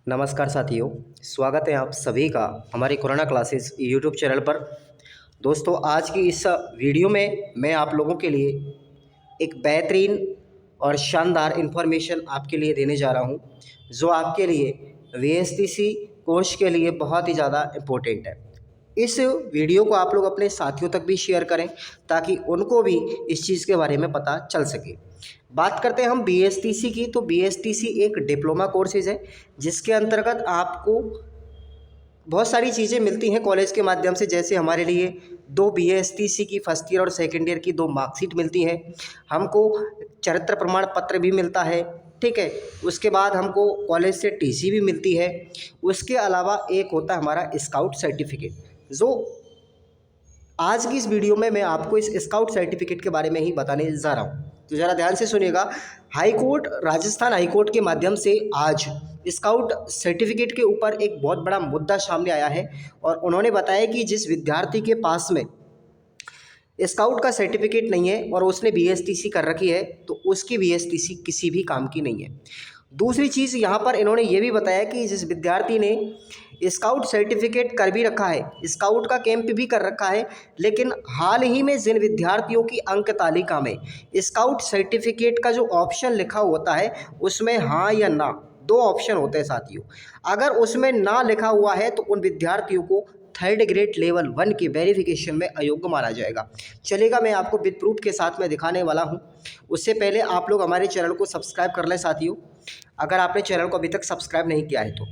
नमस्कार साथियों, स्वागत है आप सभी का हमारे कोरोना क्लासेस यूट्यूब चैनल पर। दोस्तों, आज की इस वीडियो में मैं आप लोगों के लिए एक बेहतरीन और शानदार इन्फॉर्मेशन आपके लिए देने जा रहा हूं, जो आपके लिए वीएसटीसी कोर्स के लिए बहुत ही ज़्यादा इम्पोर्टेंट है। इस वीडियो को आप लोग अपने साथियों तक भी शेयर करें ताकि उनको भी इस चीज़ के बारे में पता चल सके। बात करते हैं हम बीएसटीसी की, तो बीएसटीसी एक डिप्लोमा कोर्सेज है जिसके अंतर्गत आपको बहुत सारी चीज़ें मिलती हैं कॉलेज के माध्यम से। जैसे हमारे लिए दो बीएसटीसी की फर्स्ट ईयर और सेकंड ईयर की दो मार्कशीट मिलती हैं, हमको चरित्र प्रमाण पत्र भी मिलता है, ठीक है। उसके बाद हमको कॉलेज से टीसी भी मिलती है। उसके अलावा एक होता है हमारा स्काउट सर्टिफिकेट, जो आज की इस वीडियो में मैं आपको इस स्काउट सर्टिफिकेट के बारे में ही बताने जा रहा हूँ। तो ज़रा ध्यान से सुनिएगा। High court, Rajasthan high court के माध्यम से आज स्काउट सर्टिफिकेट के ऊपर एक बहुत बड़ा मुद्दा सामने आया है और उन्होंने बताया कि जिस विद्यार्थी के पास में स्काउट का सर्टिफिकेट नहीं है और उसने बीएसटीसी कर रखी है, तो उसकी बीएसटीसी किसी भी काम की नहीं है। दूसरी चीज़ यहाँ पर इन्होंने ये भी बताया कि जिस विद्यार्थी ने स्काउट सर्टिफिकेट कर भी रखा है, स्काउट का कैंप भी कर रखा है, लेकिन हाल ही में जिन विद्यार्थियों की अंक तालिका में स्काउट सर्टिफिकेट का जो ऑप्शन लिखा होता है उसमें हाँ या ना दो ऑप्शन होते हैं साथियों। अगर उसमें ना लिखा हुआ है तो उन विद्यार्थियों को थर्ड ग्रेड लेवल 1 के वेरिफिकेशन में अयोग्य माना जाएगा। चलेगा, मैं आपको विद प्रूफ के साथ में दिखाने वाला हूं। उससे पहले आप लोग हमारे चैनल को सब्सक्राइब कर लें साथियों, अगर आपने चैनल को अभी तक सब्सक्राइब नहीं किया है तो,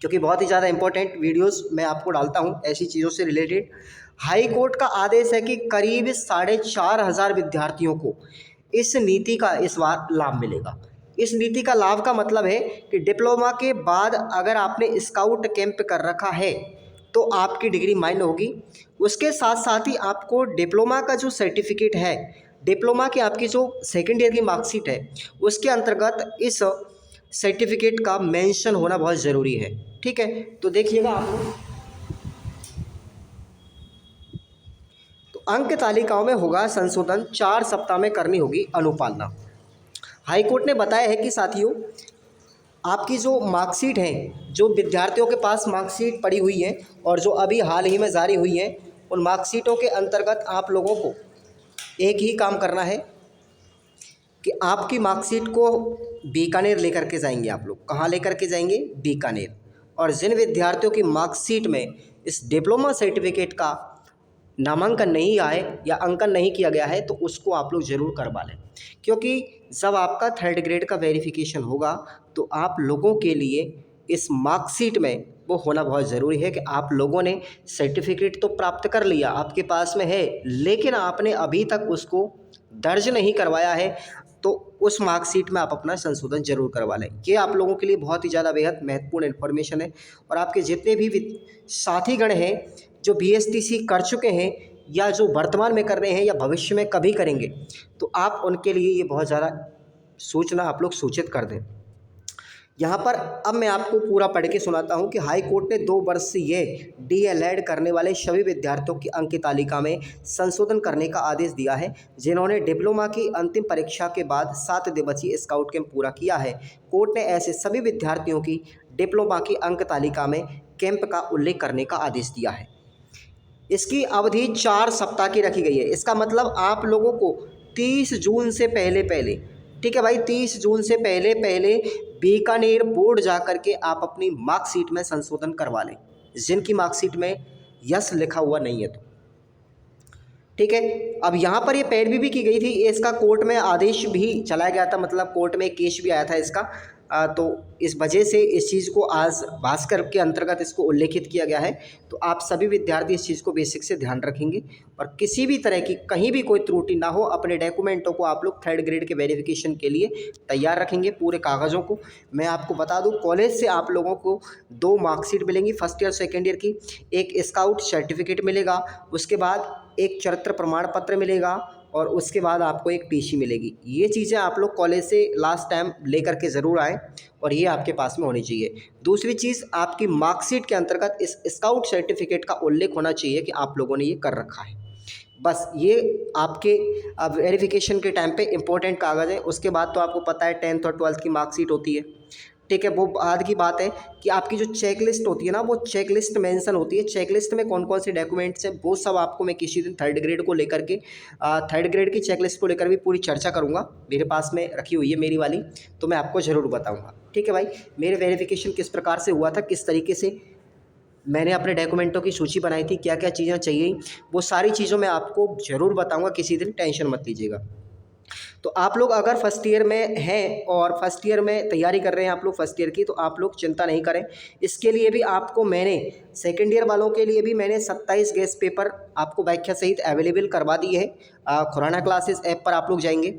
क्योंकि बहुत ही ज़्यादा इंपॉर्टेंट वीडियोस मैं आपको डालता हूं ऐसी चीज़ों से रिलेटेड। हाई कोर्ट का आदेश है कि करीब 4,500 विद्यार्थियों को इस नीति का इस बार लाभ मिलेगा। इस नीति का लाभ का मतलब है कि डिप्लोमा के बाद अगर आपने स्काउट कैंप कर रखा है तो आपकी डिग्री मान्य होगी। उसके साथ साथ ही आपको डिप्लोमा का जो सर्टिफिकेट है, डिप्लोमा की आपकी जो सेकेंड ईयर की मार्कशीट है, उसके अंतर्गत इस सर्टिफिकेट का मेंशन होना बहुत ज़रूरी है, ठीक है। तो देखिएगा आप लोग, तो अंक तालिकाओं में होगा संशोधन, 4 सप्ताह में करनी होगी अनुपालना। हाईकोर्ट ने बताया है कि साथियों, आपकी जो मार्कशीट है, जो विद्यार्थियों के पास मार्कशीट पड़ी हुई है और जो अभी हाल ही में जारी हुई है, उन मार्कशीटों के अंतर्गत आप लोगों को एक ही काम करना है कि आपकी मार्कशीट को बीकानेर लेकर के जाएंगे। आप लोग कहाँ लेकर के जाएंगे? बीकानेर। और जिन विद्यार्थियों की मार्कशीट में इस डिप्लोमा सर्टिफिकेट का नामांकन नहीं आए या अंकन नहीं किया गया है, तो उसको आप लोग ज़रूर करवा लें, क्योंकि जब आपका थर्ड ग्रेड का वेरिफिकेशन होगा तो आप लोगों के लिए इस मार्कशीट में वो होना बहुत ज़रूरी है कि आप लोगों ने सर्टिफिकेट तो प्राप्त कर लिया, आपके पास में है, लेकिन आपने अभी तक उसको दर्ज नहीं करवाया है, तो उस मार्कशीट में आप अपना संशोधन जरूर करवा लें। ये आप लोगों के लिए बहुत ही ज़्यादा बेहद महत्वपूर्ण इन्फॉर्मेशन है। और आपके जितने भी साथीगण हैं जो बीएसटीसी कर चुके हैं या जो वर्तमान में कर रहे हैं या भविष्य में कभी करेंगे, तो आप उनके लिए ये बहुत ज़्यादा सूचना आप लोग सूचित कर दें। यहाँ पर अब मैं आपको पूरा पढ़ के सुनाता हूँ कि हाई कोर्ट ने 2 वर्ष से ये डीएलएड करने वाले सभी विद्यार्थियों की अंक तालिका में संशोधन करने का आदेश दिया है, जिन्होंने डिप्लोमा की अंतिम परीक्षा के बाद 7 दिवसीय स्काउट कैंप पूरा किया है। कोर्ट ने ऐसे सभी विद्यार्थियों की डिप्लोमा की अंक तालिका में कैंप का उल्लेख करने का आदेश दिया है। इसकी अवधि 4 सप्ताह की रखी गई है। इसका मतलब आप लोगों को 30 जून से पहले पहले, ठीक है भाई, 30 जून से पहले पहले बीकानेर बोर्ड जा कर के आप अपनी मार्कशीट में संशोधन करवा लें, जिनकी मार्कशीट में यस लिखा हुआ नहीं है तो, ठीक है। अब यहाँ पर ये पैरवी भी की गई थी, इसका कोर्ट में आदेश भी चलाया गया था, मतलब कोर्ट में केस भी आया था इसका। तो इस वजह से इस चीज़ को आज भास्कर के अंतर्गत इसको उल्लेखित किया गया है। तो आप सभी विद्यार्थी इस चीज़ को बेसिक से ध्यान रखेंगे और किसी भी तरह की कहीं भी कोई त्रुटि ना हो, अपने डॉक्यूमेंटों को आप लोग थर्ड ग्रेड के वेरिफिकेशन के लिए तैयार रखेंगे, पूरे कागज़ों को। मैं आपको बता दूं, कॉलेज से आप लोगों को 2 मार्कशीट मिलेंगी, फर्स्ट ईयर सेकेंड ईयर की, एक स्काउट सर्टिफिकेट मिलेगा, उसके बाद एक चरित्र प्रमाण पत्र मिलेगा और उसके बाद आपको एक टीसी मिलेगी। ये चीज़ें आप लोग कॉलेज से लास्ट टाइम लेकर के ज़रूर आएँ और ये आपके पास में होनी चाहिए। दूसरी चीज़, आपकी मार्कशीट के अंतर्गत इस स्काउट सर्टिफिकेट का उल्लेख होना चाहिए कि आप लोगों ने ये कर रखा है। बस ये आपके वेरिफिकेशन के टाइम पे इम्पोर्टेंट कागज़ है। उसके बाद तो आपको पता है 10th और 12th की मार्कशीट होती है, ठीक है, वो बाद की बात है कि आपकी जो चेकलिस्ट होती है ना, वो चेकलिस्ट मेंशन होती है। चेकलिस्ट में कौन कौन से डॉक्यूमेंट्स हैं वो सब आपको मैं किसी दिन थर्ड ग्रेड को लेकर के थर्ड ग्रेड की चेकलिस्ट को लेकर भी पूरी चर्चा करूँगा। मेरे पास में रखी हुई है मेरी वाली, तो मैं आपको ज़रूर बताऊँगा। ठीक है भाई, मेरे वेरिफिकेशन किस प्रकार से हुआ था, किस तरीके से मैंने अपने डॉक्यूमेंटों की सूची बनाई थी, क्या क्या चीज़ें चाहिए, वो सारी चीज़ों में आपको ज़रूर बताऊँगा किसी दिन, टेंशन मत लीजिएगा। तो आप लोग अगर फर्स्ट ईयर में हैं और फर्स्ट ईयर में तैयारी कर रहे हैं आप लोग फर्स्ट ईयर की, तो आप लोग चिंता नहीं करें। इसके लिए भी आपको मैंने सेकेंड ईयर वालों के लिए भी मैंने 27 गेस्ट पेपर आपको व्याख्या सहित अवेलेबल करवा दी है। खुराना क्लासेस ऐप पर आप लोग जाएंगे।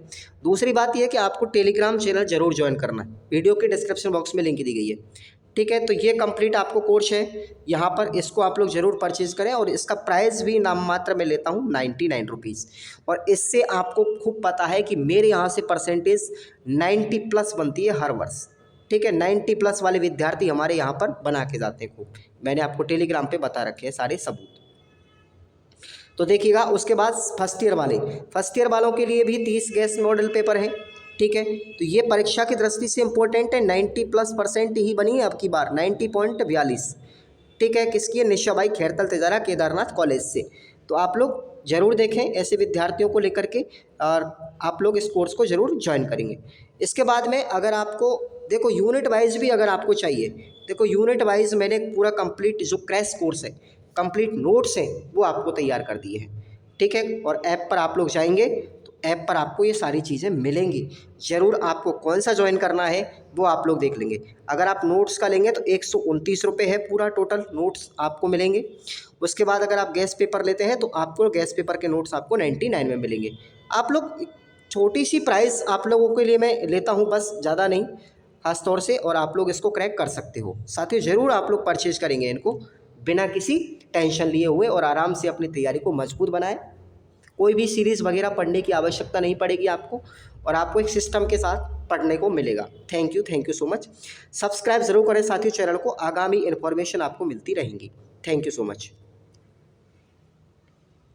दूसरी बात यह है कि आपको टेलीग्राम चैनल जरूर ज्वाइन करना है, वीडियो के डिस्क्रिप्शन बॉक्स में लिंक दी गई है। ठीक है, तो ये कंप्लीट आपको कोर्स है यहाँ पर, इसको आप लोग ज़रूर परचेज़ करें। और इसका प्राइस भी नाम मात्र में लेता हूँ 99 रुपीज़। और इससे आपको खूब पता है कि मेरे यहाँ से परसेंटेज 90+ बनती है हर वर्ष। ठीक है, 90+ वाले विद्यार्थी हमारे यहाँ पर बना के जाते हैं खूब। मैंने आपको टेलीग्राम पे बता रखे हैं सारे सबूत। तो देखिएगा, उसके बाद फर्स्ट ईयर वालों के लिए भी 30 गेस्ट मॉडल पेपर हैं। ठीक है, तो ये परीक्षा की दृष्टि से इम्पोर्टेंट है। 90+ % ही बनी है अब की बार, 90.42। ठीक है, किसकी है? निशा भाई खैरतल तिजारा केदारनाथ कॉलेज से। तो आप लोग ज़रूर देखें ऐसे विद्यार्थियों को लेकर के, और आप लोग इस कोर्स को ज़रूर ज्वाइन करेंगे। इसके बाद में अगर आपको देखो यूनिट वाइज भी अगर आपको चाहिए, देखो यूनिट वाइज मैंने पूरा कंप्लीट जो क्रैश कोर्स है, कंप्लीट नोट्स हैं, वो आपको तैयार कर दिए हैं। ठीक है, और ऐप पर आप लोग जाएंगे तो ऐप पर आपको ये सारी चीज़ें मिलेंगी। ज़रूर आपको कौन सा ज्वाइन करना है वो आप लोग देख लेंगे। अगर आप नोट्स का लेंगे तो 129 रुपये है पूरा टोटल नोट्स आपको मिलेंगे। उसके बाद अगर आप गैस पेपर लेते हैं तो आपको गैस पेपर के नोट्स आपको 99 में मिलेंगे। आप लोग छोटी सी प्राइस आप लोगों के लिए मैं लेता हूँ, बस ज़्यादा नहीं, खास तौर से, और आप लोग इसको क्रैक कर सकते हो। साथियों ज़रूर आप लोग परचेज करेंगे इनको बिना किसी टेंशन लिए हुए, और आराम से अपनी तैयारी को मजबूत बनाएं। कोई भी सीरीज़ वगैरह पढ़ने की आवश्यकता नहीं पड़ेगी आपको, और आपको एक सिस्टम के साथ पढ़ने को मिलेगा। Thank you so much. Subscribe ज़रूर करें साथियों चैनल को, आगामी इन्फॉर्मेशन आपको मिलती रहेंगी। Thank you so much.